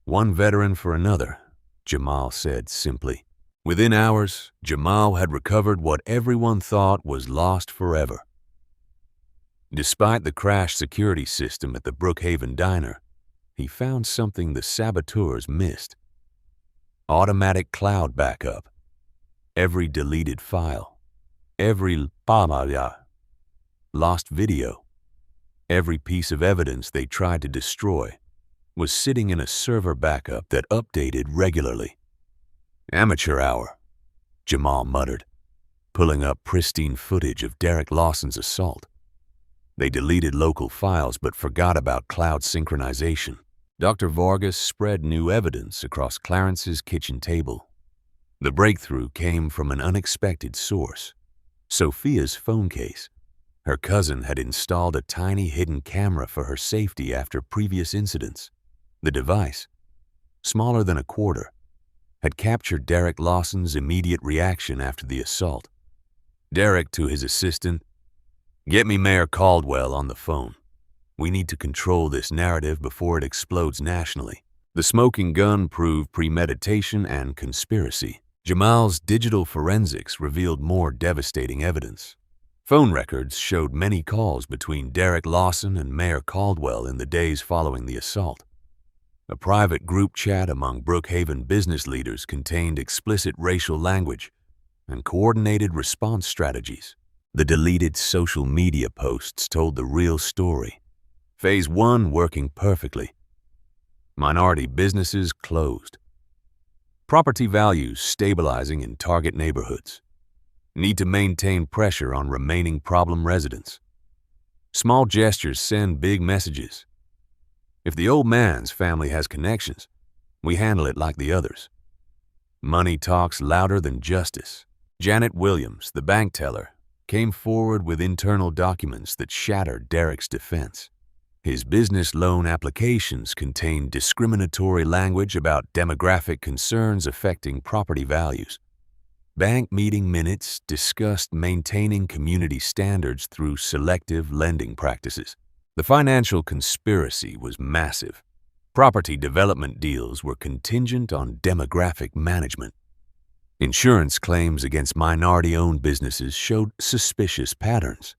"One veteran for another," Jamal said simply. Within hours, Jamal had recovered what everyone thought was lost forever. Despite the crashed security system at the Brookhaven Diner, he found something the saboteurs missed. Automatic cloud backup. Every deleted file. Every lost video. Every piece of evidence they tried to destroy was sitting in a server backup that updated regularly. "Amateur hour," Jamal muttered, pulling up pristine footage of Derek Lawson's assault. They deleted local files but forgot about cloud synchronization. Dr. Vargas spread new evidence across Clarence's kitchen table. The breakthrough came from an unexpected source. Sophia's phone case. Her cousin had installed a tiny hidden camera for her safety after previous incidents. The device, smaller than a quarter, had captured Derek Lawson's immediate reaction after the assault. Derek to his assistant, "Get me Mayor Caldwell on the phone. We need to control this narrative before it explodes nationally." The smoking gun proved premeditation and conspiracy. Jamal's digital forensics revealed more devastating evidence. Phone records showed many calls between Derek Lawson and Mayor Caldwell in the days following the assault. A private group chat among Brookhaven business leaders contained explicit racial language and coordinated response strategies. The deleted social media posts told the real story. Phase 1 working perfectly. Minority businesses closed. Property values stabilizing in target neighborhoods. Need to maintain pressure on remaining problem residents. Small gestures send big messages. If the old man's family has connections, We handle it like the others. Money talks louder than justice. Janet Williams, the bank teller, came forward with internal documents that shattered Derek's defense. His business loan applications contained discriminatory language about demographic concerns affecting property values. Bank meeting minutes discussed maintaining community standards through selective lending practices. The financial conspiracy was massive. Property development deals were contingent on demographic management. Insurance claims against minority-owned businesses showed suspicious patterns.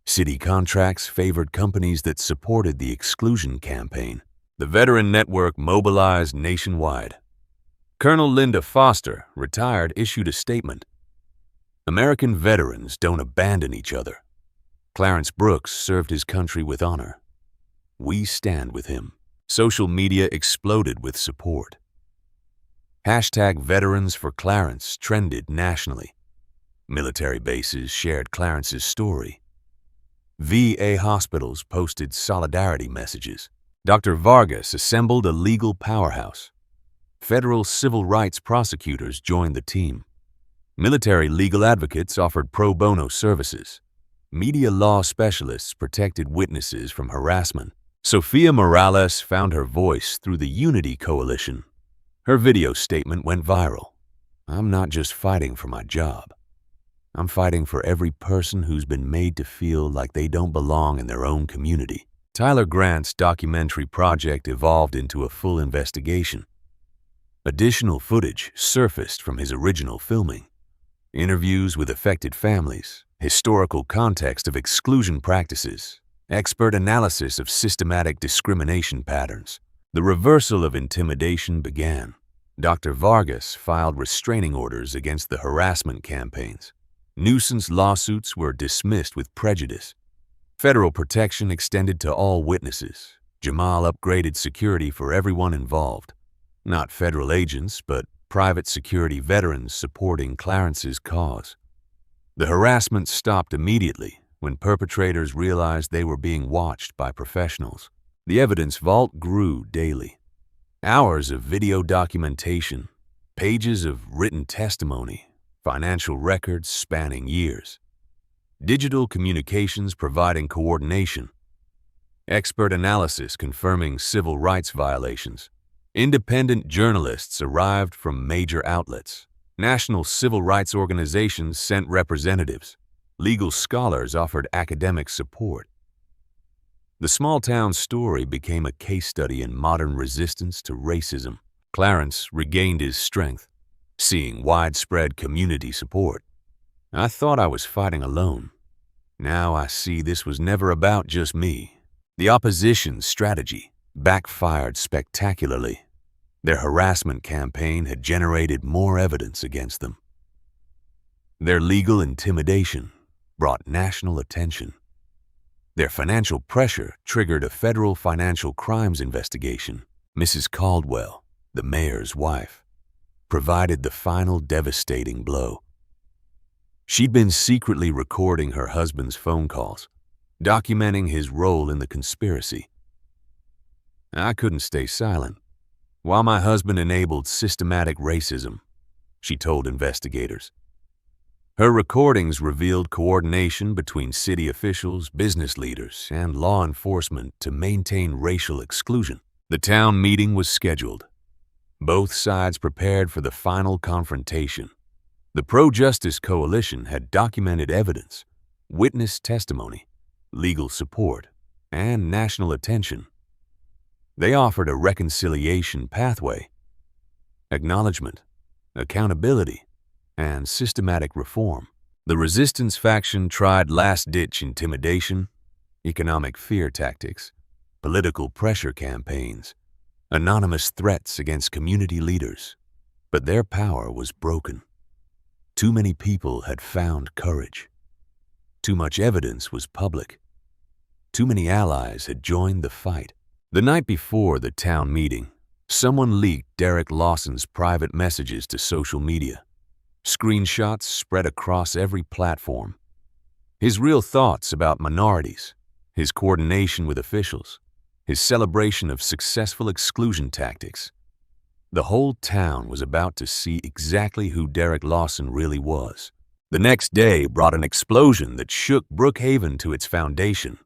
City contracts favored companies that supported the exclusion campaign. The veteran network mobilized nationwide. Colonel Linda Foster, retired, issued a statement. American veterans don't abandon each other. Clarence Brooks served his country with honor. We stand with him. Social media exploded with support. Hashtag Veterans for Clarence trended nationally. Military bases shared Clarence's story. VA hospitals posted solidarity messages. Dr. Vargas assembled a legal powerhouse. Federal civil rights prosecutors joined the team. Military legal advocates offered pro bono services. Media law specialists protected witnesses from harassment. Sofia Morales found her voice through the Unity Coalition. Her video statement went viral. I'm not just fighting for my job. I'm fighting for every person who's been made to feel like they don't belong in their own community. Tyler Grant's documentary project evolved into a full investigation. Additional footage surfaced from his original filming. Interviews with affected families, historical context of exclusion practices, expert analysis of systematic discrimination patterns. The reversal of intimidation began. Dr. Vargas filed restraining orders against the harassment campaigns. Nuisance lawsuits were dismissed with prejudice. Federal protection extended to all witnesses. Jamal upgraded security for everyone involved. Not federal agents, but private security veterans supporting Clarence's cause. The harassment stopped immediately when perpetrators realized they were being watched by professionals. The evidence vault grew daily. Hours of video documentation, pages of written testimony, financial records spanning years. Digital communications providing coordination. Expert analysis confirming civil rights violations. Independent journalists arrived from major outlets. National civil rights organizations sent representatives. Legal scholars offered academic support. The small-town story became a case study in modern resistance to racism. Clarence regained his strength, seeing widespread community support. I thought I was fighting alone. Now I see this was never about just me. The opposition's strategy backfired spectacularly. Their harassment campaign had generated more evidence against them. Their legal intimidation brought national attention. Their financial pressure triggered a federal financial crimes investigation. Mrs. Caldwell, the mayor's wife, provided the final devastating blow. She'd been secretly recording her husband's phone calls, documenting his role in the conspiracy. I couldn't stay silent. While my husband enabled systematic racism, she told investigators. Her recordings revealed coordination between city officials, business leaders, and law enforcement to maintain racial exclusion. The town meeting was scheduled. Both sides prepared for the final confrontation. The pro-justice coalition had documented evidence, witness testimony, legal support, and national attention. They offered a reconciliation pathway, acknowledgement, accountability, and systematic reform. The resistance faction tried last-ditch intimidation, economic fear tactics, political pressure campaigns, anonymous threats against community leaders, but their power was broken. Too many people had found courage. Too much evidence was public. Too many allies had joined the fight. The night before the town meeting, someone leaked Derek Lawson's private messages to social media. Screenshots spread across every platform. His real thoughts about minorities, his coordination with officials, his celebration of successful exclusion tactics. The whole town was about to see exactly who Derek Lawson really was. The next day brought an explosion that shook Brookhaven to its foundation.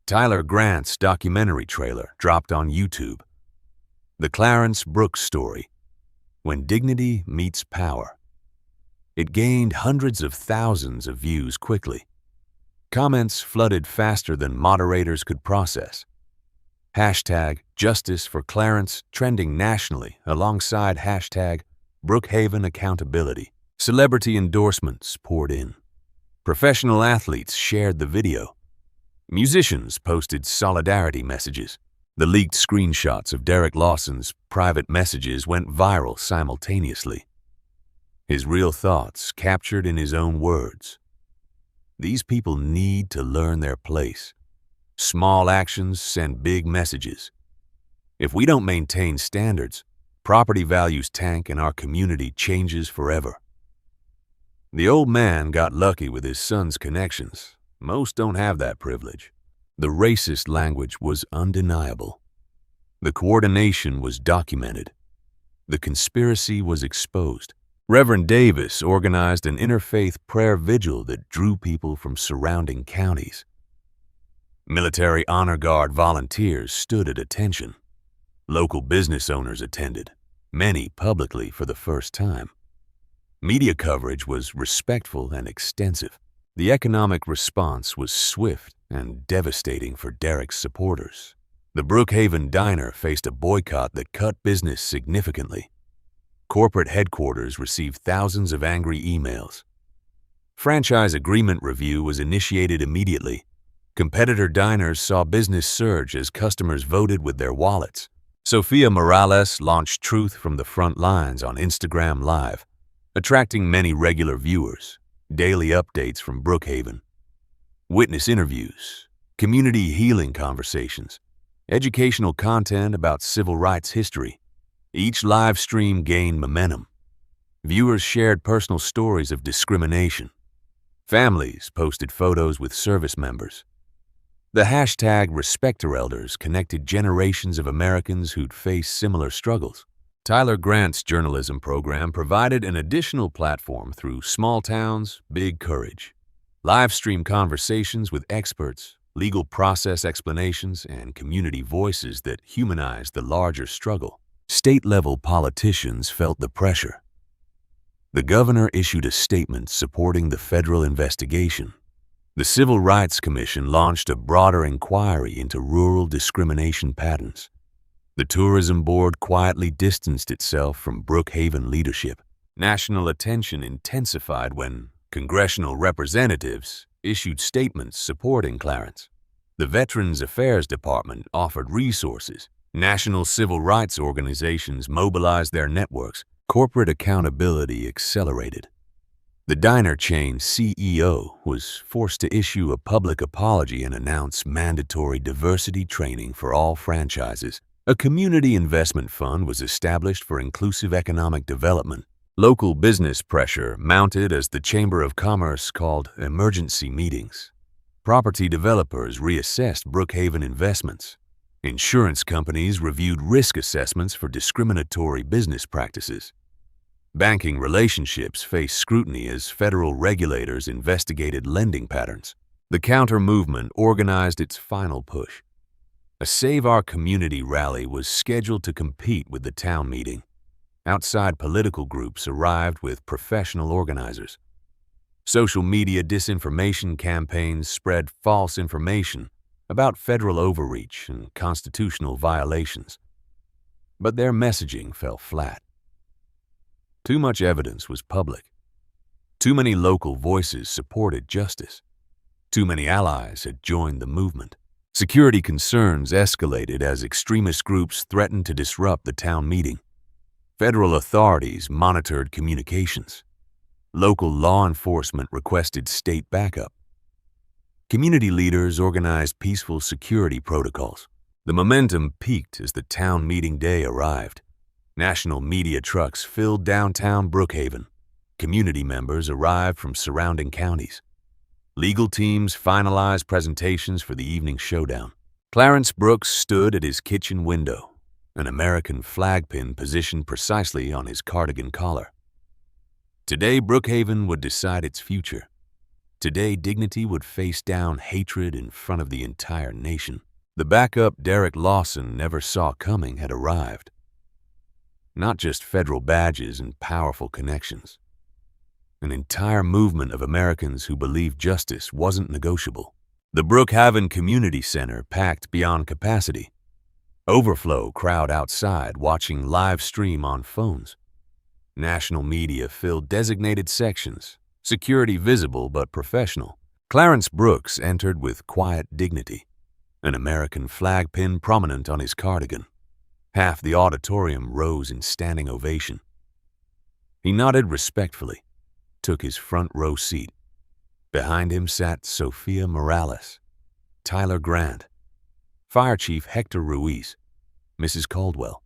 Tyler Grant's documentary trailer dropped on YouTube. The Clarence Brooks story, When Dignity Meets Power. It gained hundreds of thousands of views quickly. Comments flooded faster than moderators could process. Hashtag Justice for Clarence trending nationally alongside hashtag Brookhaven Accountability. Celebrity endorsements poured in. Professional athletes shared the video. Musicians posted solidarity messages. The leaked screenshots of Derek Lawson's private messages went viral simultaneously. His real thoughts captured in his own words. These people need to learn their place. Small actions send big messages. If we don't maintain standards, property values tank and our community changes forever. The old man got lucky with his son's connections. Most don't have that privilege. The racist language was undeniable. The coordination was documented. The conspiracy was exposed. Reverend Davis organized an interfaith prayer vigil that drew people from surrounding counties. Military Honor Guard volunteers stood at attention. Local business owners attended, many publicly for the first time. Media coverage was respectful and extensive. The economic response was swift and devastating for Derek's supporters. The Brookhaven Diner faced a boycott that cut business significantly. Corporate headquarters received thousands of angry emails. Franchise agreement review was initiated immediately. Competitor diners saw business surge as customers voted with their wallets. Sofia Morales launched Truth from the Front Lines on Instagram Live, attracting many regular viewers. Daily updates from Brookhaven. Witness interviews, community healing conversations, educational content about civil rights history. Each live stream gained momentum. Viewers shared personal stories of discrimination. Families posted photos with service members. The hashtag #RespectOurElders connected generations of Americans who'd faced similar struggles. Tyler Grant's journalism program provided an additional platform through Small Towns, Big Courage. Live stream conversations with experts, legal process explanations, and community voices that humanized the larger struggle. State-level politicians felt the pressure. The governor issued a statement supporting the federal investigation. The Civil Rights Commission launched a broader inquiry into rural discrimination patterns. The Tourism Board quietly distanced itself from Brookhaven leadership. National attention intensified when congressional representatives issued statements supporting Clarence. The Veterans Affairs Department offered resources. National civil rights organizations mobilized their networks. Corporate accountability accelerated. The diner chain CEO was forced to issue a public apology and announce mandatory diversity training for all franchises. A community investment fund was established for inclusive economic development. Local business pressure mounted as the Chamber of Commerce called emergency meetings. Property developers reassessed Brookhaven investments. Insurance companies reviewed risk assessments for discriminatory business practices. Banking relationships faced scrutiny as federal regulators investigated lending patterns. The counter-movement organized its final push. A Save Our Community rally was scheduled to compete with the town meeting. Outside political groups arrived with professional organizers. Social media disinformation campaigns spread false information about federal overreach and constitutional violations. But their messaging fell flat. Too much evidence was public. Too many local voices supported justice. Too many allies had joined the movement. Security concerns escalated as extremist groups threatened to disrupt the town meeting. Federal authorities monitored communications. Local law enforcement requested state backup. Community leaders organized peaceful security protocols. The momentum peaked as the town meeting day arrived. National media trucks filled downtown Brookhaven. Community members arrived from surrounding counties. Legal teams finalized presentations for the evening showdown. Clarence Brooks stood at his kitchen window. an American flag pin positioned precisely on his cardigan collar. Today, Brookhaven would decide its future. Today, dignity would face down hatred in front of the entire nation. The backup Derek Lawson never saw coming had arrived. Not just federal badges and powerful connections. An entire movement of Americans who believed justice wasn't negotiable. The Brookhaven Community Center packed beyond capacity. Overflow crowd outside watching live stream on phones. National media filled designated sections, security visible but professional. Clarence Brooks entered with quiet dignity, an American flag pin prominent on his cardigan. Half the auditorium rose in standing ovation. He nodded respectfully, took his front row seat. Behind him sat Sophia Morales, Tyler Grant, Fire Chief Hector Ruiz, Mrs. Caldwell.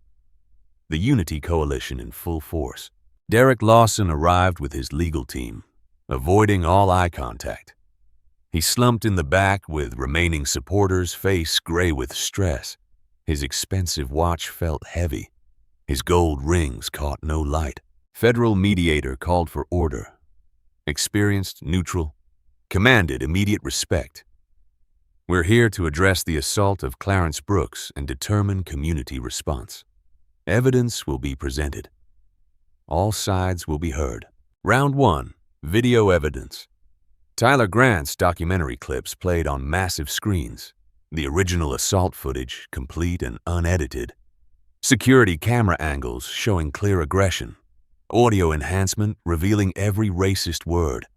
The Unity Coalition in full force. Derek Lawson arrived with his legal team, avoiding all eye contact. He slumped in the back with remaining supporters, face gray with stress. His expensive watch felt heavy. His gold rings caught no light. Federal mediator called for order. Experienced, neutral, commanded immediate respect. We're here to address the assault of Clarence Brooks and determine community response. Evidence will be presented. All sides will be heard. Round 1, video evidence. Tyler Grant's documentary clips played on massive screens. The original assault footage, complete and unedited. Security camera angles showing clear aggression. Audio enhancement revealing every racist word.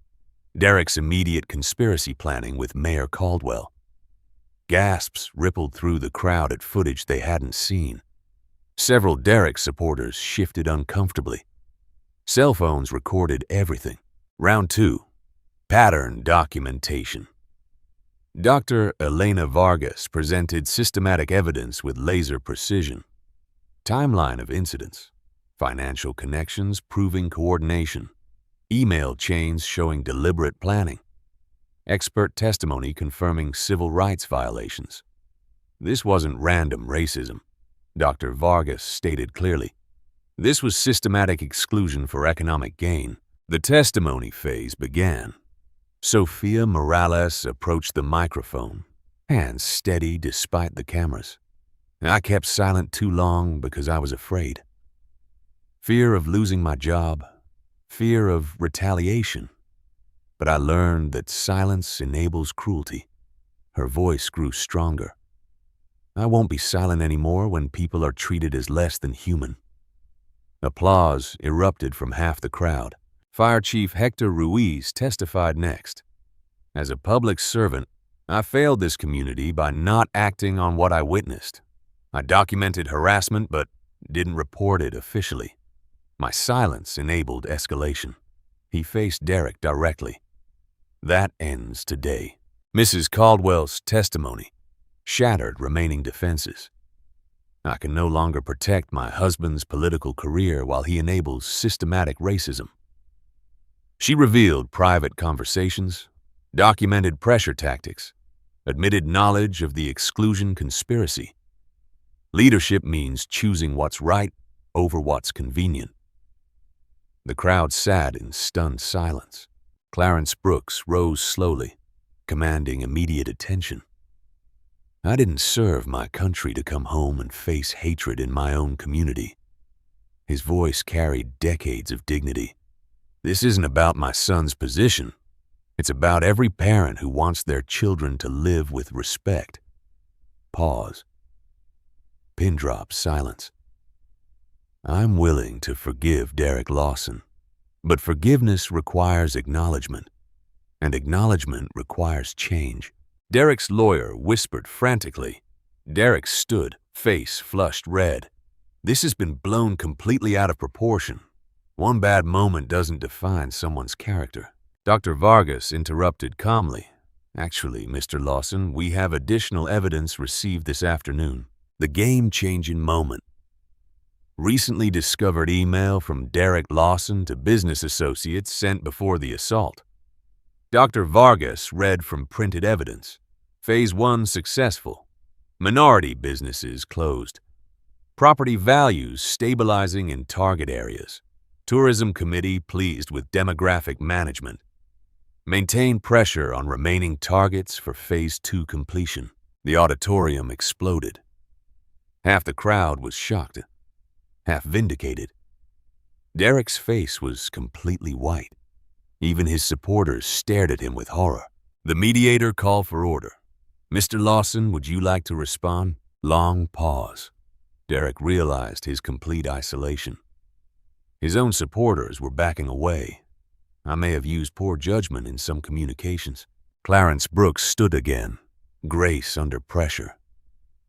Derek's immediate conspiracy planning with Mayor Caldwell. Gasps rippled through the crowd at footage they hadn't seen. Several Derek supporters shifted uncomfortably. Cell phones recorded everything. Round 2, pattern documentation. Dr. Elena Vargas presented systematic evidence with laser precision. Timeline of incidents. Financial connections proving coordination. Email chains showing deliberate planning. Expert testimony confirming civil rights violations. This wasn't random racism, Dr. Vargas stated clearly. This was systematic exclusion for economic gain. The testimony phase began. Sophia Morales approached the microphone, hands steady despite the cameras. I kept silent too long because I was afraid. Fear of losing my job, fear of retaliation. But I learned that silence enables cruelty. Her voice grew stronger. I won't be silent anymore when people are treated as less than human. Applause erupted from half the crowd. Fire Chief Hector Ruiz testified next. As a public servant, I failed this community by not acting on what I witnessed. I documented harassment but didn't report it officially. My silence enabled escalation. He faced Derek directly. That ends today. Mrs. Caldwell's testimony shattered remaining defenses. I can no longer protect my husband's political career while he enables systematic racism. She revealed private conversations, documented pressure tactics, admitted knowledge of the exclusion conspiracy. Leadership means choosing what's right over what's convenient. The crowd sat in stunned silence. Clarence Brooks rose slowly, commanding immediate attention. I didn't serve my country to come home and face hatred in my own community. His voice carried decades of dignity. This isn't about my son's position. It's about every parent who wants their children to live with respect. Pause. Pin drop silence. I'm willing to forgive Derek Lawson, but forgiveness requires acknowledgement, and acknowledgement requires change. Derek's lawyer whispered frantically. Derek stood, face flushed red. This has been blown completely out of proportion. One bad moment doesn't define someone's character. Dr. Vargas interrupted calmly. Actually, Mr. Lawson, we have additional evidence received this afternoon. The game-changing moment. Recently discovered email from Derek Lawson to business associates sent before the assault. Dr. Vargas read from printed evidence. Phase 1 successful. Minority businesses closed. Property values stabilizing in target areas. Tourism committee pleased with demographic management. Maintain pressure on remaining targets for Phase 2 completion. The auditorium exploded. Half the crowd was shocked, half vindicated. Derek's face was completely white. Even his supporters stared at him with horror. The mediator called for order. "Mr. Lawson, would you like to respond?" Long pause. Derek realized his complete isolation. His own supporters were backing away. I may have used poor judgment in some communications. Clarence Brooks stood again, grace under pressure.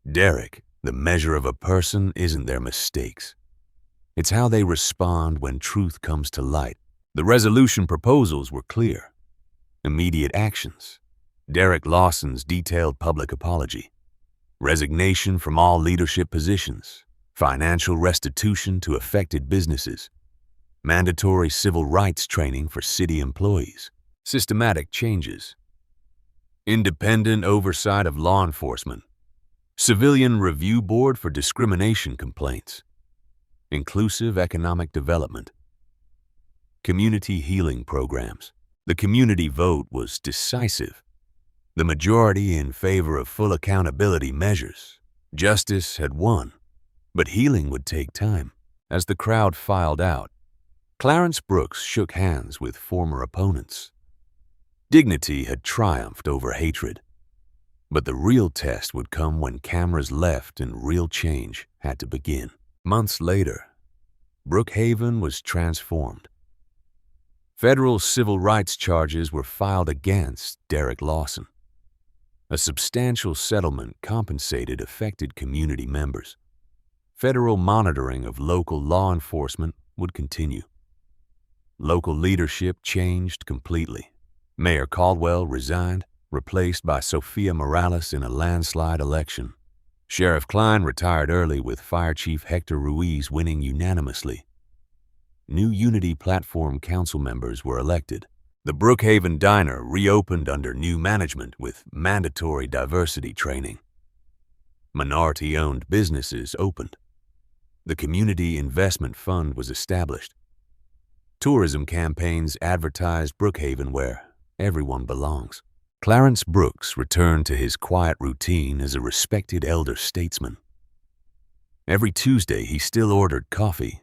"Derek, the measure of a person isn't their mistakes. It's how they respond when truth comes to light." The resolution proposals were clear. Immediate actions. Derek Lawson's detailed public apology. Resignation from all leadership positions. Financial restitution to affected businesses. Mandatory civil rights training for city employees. Systematic changes. Independent oversight of law enforcement. Civilian Review Board for discrimination complaints. Inclusive economic development. Community healing programs. The community vote was decisive. The majority in favor of full accountability measures. Justice had won, but healing would take time. As the crowd filed out, Clarence Brooks shook hands with former opponents. Dignity had triumphed over hatred. But the real test would come when cameras left and real change had to begin. Months later, Brookhaven was transformed. Federal civil rights charges were filed against Derek Lawson. A substantial settlement compensated affected community members. Federal monitoring of local law enforcement would continue. Local leadership changed completely. Mayor Caldwell resigned, replaced by Sophia Morales in a landslide election. Sheriff Klein retired early with Fire Chief Hector Ruiz winning unanimously. New Unity Platform council members were elected. The Brookhaven Diner reopened under new management with mandatory diversity training. Minority-owned businesses opened. The Community Investment Fund was established. Tourism campaigns advertised Brookhaven where everyone belongs. Clarence Brooks returned to his quiet routine as a respected elder statesman. Every Tuesday, he still ordered coffee,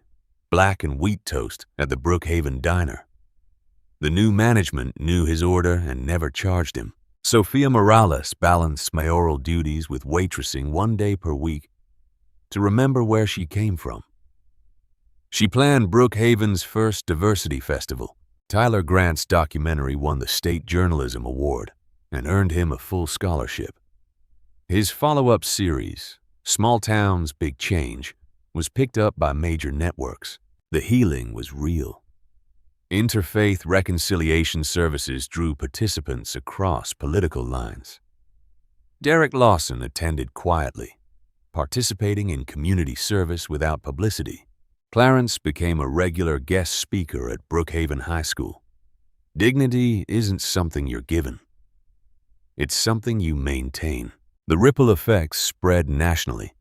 black and wheat toast, at the Brookhaven Diner. The new management knew his order and never charged him. Sophia Morales balanced mayoral duties with waitressing 1 day per week to remember where she came from. She planned Brookhaven's first diversity festival. Tyler Grant's documentary won the State Journalism Award and earned him a full scholarship. His follow-up series, Small Towns, Big Change, was picked up by major networks. The healing was real. Interfaith reconciliation services drew participants across political lines. Derek Lawson attended quietly, participating in community service without publicity. Clarence became a regular guest speaker at Brookhaven High School. Dignity isn't something you're given. It's something you maintain. The ripple effects spread nationally.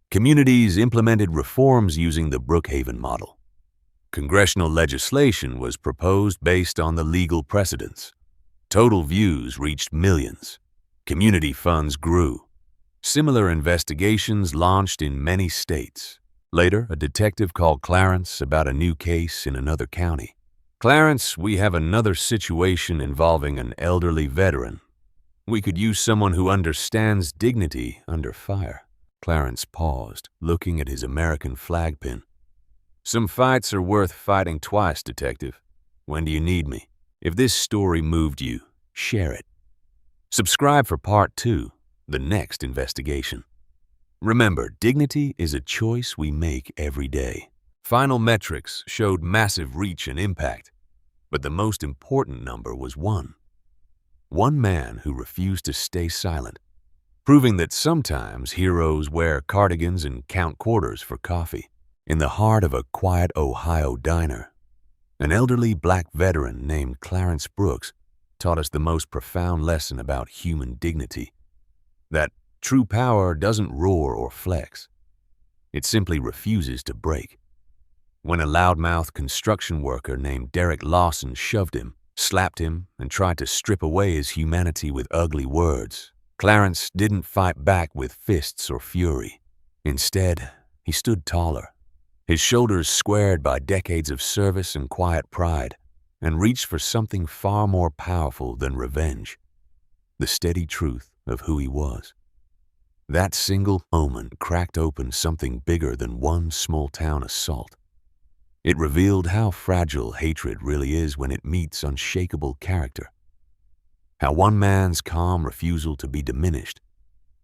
Communities implemented reforms using the Brookhaven model. Congressional legislation was proposed based on the legal precedents. Total views reached millions. Community funds grew. Similar investigations launched in many states. Later, a detective called Clarence about a new case in another county. "Clarence, we have another situation involving an elderly veteran. We could use someone who understands dignity under fire." Clarence paused, looking at his American flag pin. "Some fights are worth fighting twice, Detective. When do you need me? If this story moved you, share it. Subscribe for Part 2, the next investigation. Remember, dignity is a choice we make every day." Final metrics showed massive reach and impact, but the most important number was one. One man who refused to stay silent, proving that sometimes heroes wear cardigans and count quarters for coffee. In the heart of a quiet Ohio diner, an elderly black veteran named Clarence Brooks taught us the most profound lesson about human dignity, that true power doesn't roar or flex. It simply refuses to break. When a loudmouth construction worker named Derek Lawson shoved him, slapped him, and tried to strip away his humanity with ugly words, Clarence didn't fight back with fists or fury. Instead, he stood taller, his shoulders squared by decades of service and quiet pride, and reached for something far more powerful than revenge, the steady truth of who he was. That single moment cracked open something bigger than one small-town assault. It revealed how fragile hatred really is when it meets unshakable character. How one man's calm refusal to be diminished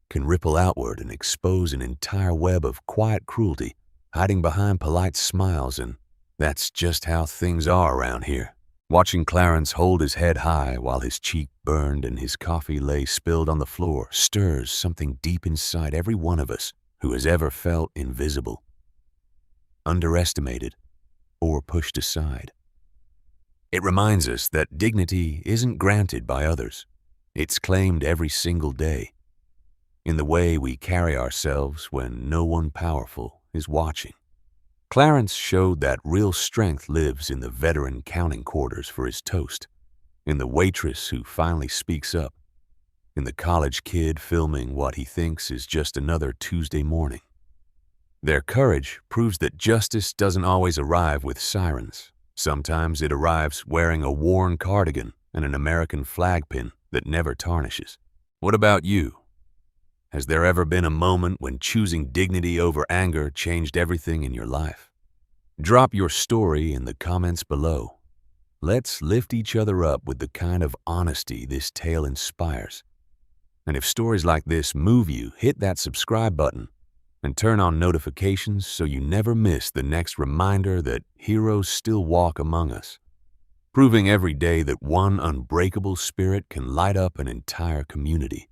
can ripple outward and expose an entire web of quiet cruelty hiding behind polite smiles, and that's just how things are around here. Watching Clarence hold his head high while his cheek burned and his coffee lay spilled on the floor stirs something deep inside every one of us who has ever felt invisible, underestimated, or pushed aside. It reminds us that dignity isn't granted by others. It's claimed every single day, in the way we carry ourselves when no one powerful is watching. Clarence showed that real strength lives in the veteran counting quarters for his toast, in the waitress who finally speaks up, in the college kid filming what he thinks is just another Tuesday morning. Their courage proves that justice doesn't always arrive with sirens. Sometimes it arrives wearing a worn cardigan and an American flag pin that never tarnishes. What about you? Has there ever been a moment when choosing dignity over anger changed everything in your life? Drop your story in the comments below. Let's lift each other up with the kind of honesty this tale inspires. And if stories like this move you, hit that subscribe button and turn on notifications so you never miss the next reminder that heroes still walk among us, proving every day that one unbreakable spirit can light up an entire community.